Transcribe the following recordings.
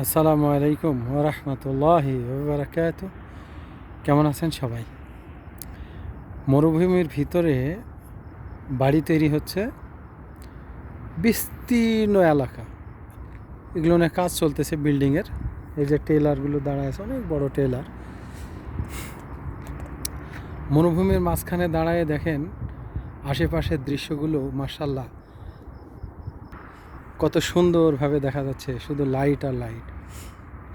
আসসালামু আলাইকুম ওরহমতুল্লাহি ওবরাকাতুহু। কেমন আছেন সবাই? মরুভূমির ভিতরে বাড়ি তৈরি হচ্ছে, বিস্তীর্ণ এলাকা, এগুলো নিয়ে কাজ চলতেছে বিল্ডিংয়ের। এই যে টেলারগুলো দাঁড়ায় আছে, অনেক বড় টেলার। মরুভূমির মাঝখানে দাঁড়ায় দেখেন আশেপাশের দৃশ্যগুলো, মাশাআল্লাহ কত সুন্দরভাবে দেখা যাচ্ছে, শুধু লাইট আর লাইট।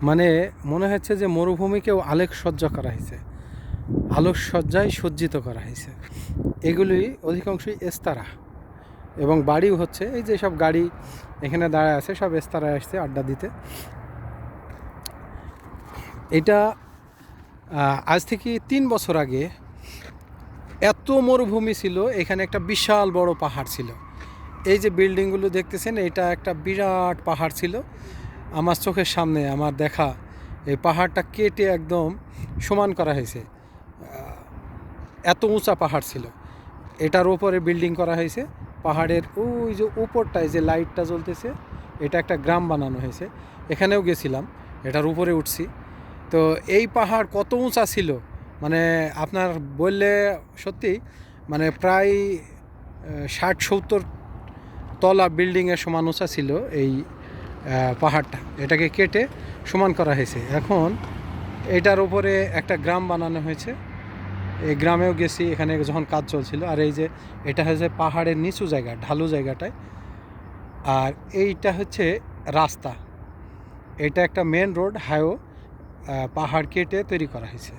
মানে মনে হচ্ছে যে মরুভূমিকেও আলোকসজ্জা করা হয়েছে, আলোকসজ্জায় সজ্জিত করা হয়েছে। এগুলি অধিকাংশই এস্তারা, এবং বাড়িও হচ্ছে এই যে সব গাড়ি এখানে দাঁড়ায় আছে, সব এস্তারায় আসছে আড্ডা দিতে। এটা আজ থেকে 3 বছর আগে এত মরুভূমি ছিল, এখানে একটা বিশাল বড় পাহাড় ছিল। এই যে বিল্ডিংগুলো দেখতেছেন, এটা একটা বিরাট পাহাড় ছিল। আমার চোখের সামনে আমার দেখা এই পাহাড়টা কেটে একদম সমান করা হয়েছে। এত উঁচা পাহাড় ছিল, এটার উপরে বিল্ডিং করা হয়েছে। পাহাড়ের ওই যে উপরটায় যে লাইটটা জ্বলতেছে, এটা একটা গ্রাম বানানো হয়েছে। এখানেও গেছিলাম, এটার উপরে উঠছি। তো এই পাহাড় কত উঁচা ছিল, মানে আপনার বললে সত্যি, মানে প্রায় 60-70 তলা বিল্ডিংয়ের সমান উঁচা ছিল এই পাহাড়টা। এটাকে কেটে সমান করা হয়েছে। এখন এটার উপরে একটা গ্রাম বানানো হয়েছে। এই গ্রামেও গেছি, এখানে যখন কাজ চলছিল। আর এই যে এটা হচ্ছে পাহাড়ের নিচু জায়গা, ঢালু জায়গাটায়। আর এইটা হচ্ছে রাস্তা, এটা একটা মেন রোড, হাইওয়ে, পাহাড় কেটে তৈরি করা হয়েছে।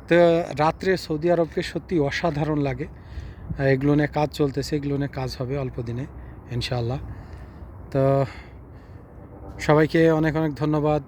তো রাত্রে সৌদি আরবকে সত্যি অসাধারণ লাগে। এগুলো নিয়ে কাজ চলতেছে, এগুলো নিয়ে কাজ হবে অল্প দিনে ইনশাআল্লাহ। তো সবাইকে অনেক অনেক ধন্যবাদ।